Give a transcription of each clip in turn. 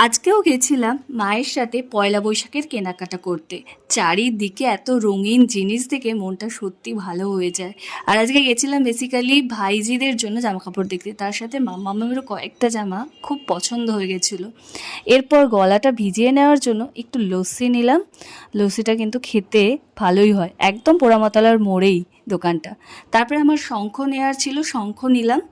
আজকেও গেছিলাম মায়ের সাথে পয়লা বৈশাখের কেনাকাটা করতে। চারিদিকে এত রঙিন জিনিস দেখে মনটা সত্যি ভালো হয়ে যায়। আর আজকে গেছিলাম বেসিক্যালি ভাইজিদের জন্য জামা কাপড় দেখতে, তার সাথে মামামেরও কয়েকটা জামা খুব পছন্দ হয়ে গেছিলো। এরপর গলাটা ভিজিয়ে নেওয়ার জন্য একটু লস্যি নিলাম। লস্যিটা কিন্তু খেতে ভালোই হয়, একদম পোড়ামাতলার মোড়েই দোকানটা। তারপরে আমার শঙ্খ নেওয়ার ছিল, শঙ্খ নিলাম।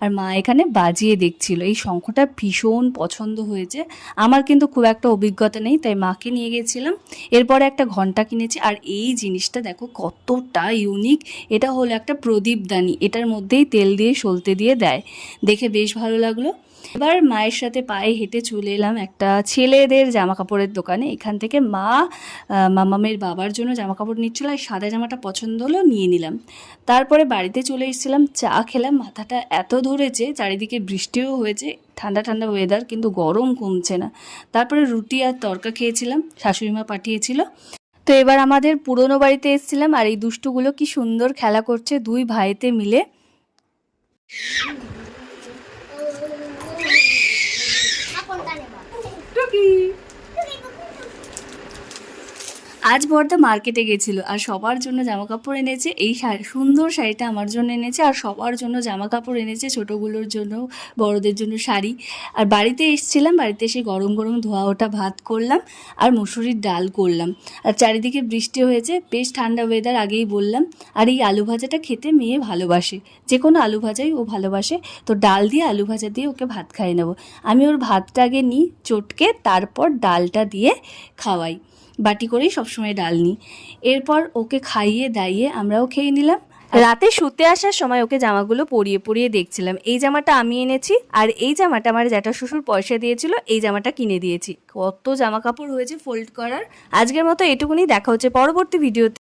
আর মা এখানে বাজিয়ে দেখছিল। এই শঙ্খটা ভীষণ পছন্দ হয়েছে। আমার কিন্তু খুব একটা অভিজ্ঞতা নেই, তাই মাকে নিয়ে গেছিলাম। এরপরে একটা ঘন্টা কিনেছি। আর এই জিনিসটা দেখো কতটা ইউনিক। এটা হলো একটা প্রদীপদানি, এটার মধ্যেই তেল দিয়ে সলতে দিয়ে দেয়, দেখে বেশ ভালো লাগলো। এবার মায়ের সাথে পায়ে হেঁটে চলে এলাম একটা ছেলেদের জামা কাপড়ের দোকানে। এখান থেকে মা মামামের বাবার জন্য জামা কাপড় নিচ্ছিল, আর সাদা জামাটা পছন্দ হলো, নিয়ে নিলাম। তারপরে বাড়িতে চলে এসেছিলাম, চা খেলাম। মাথাটা এত ধরেছে, চারিদিকে বৃষ্টিও হয়েছে, ঠান্ডা ঠান্ডা ওয়েদার, কিন্তু গরম কমছে না। তারপরে রুটি আর তরকা খেয়েছিলাম, শাশুড়িমা পাঠিয়েছিল। তো এবার আমাদের পুরনো বাড়িতে এসেছিলাম, আর এই দুষ্টুগুলো কি সুন্দর খেলা করছে দুই ভাইতে মিলে। আজ বর্দা মার্কেটে গেছিলো আর সবার জন্য জামা কাপড় এনেছে। এই সুন্দর শাড়িটা আমার জন্য এনেছে, আর সবার জন্য জামা কাপড় এনেছে, ছোটোগুলোর জন্য, বড়দের জন্য শাড়ি। আর বাড়িতে এসেছিলাম, বাড়িতে এসে গরম গরম ধোয়া ওঠা ভাত করলাম আর মুসুরির ডাল করলাম। আর চারিদিকে বৃষ্টি হয়েছে, বেশ ঠান্ডা ওয়েদার, আগেই বললাম। আর এই আলু ভাজাটা খেতে মেয়ে ভালোবাসে, যে কোনো আলু ভাজাই ও ভালোবাসে। তো ডাল দিয়ে আলু ভাজা দিয়ে ওকে ভাত খাইয়ে নেবো। আমি ওর ভাতটা আগে নিই চটকে, তারপর ডালটা দিয়ে খাওয়াই। বাটি করেই সবসময় ডাল নিই। এরপর ওকে খাইয়ে দাইয়ে আমরাও খেয়ে নিলাম। রাতে শুতে আসার সময় ওকে জামাগুলো পরিয়ে পরিয়ে দেখছিলাম। এই জামাটা আমি এনেছি, আর এই জামাটা আমার জ্যাঠা শ্বশুর পয়সা দিয়েছিল, এই জামাটা কিনে দিয়েছি। কত জামা কাপড় হয়েছে ফোল্ড করার। আজকের মতো এটুকুনি, দেখা হচ্ছে পরবর্তী ভিডিওতে।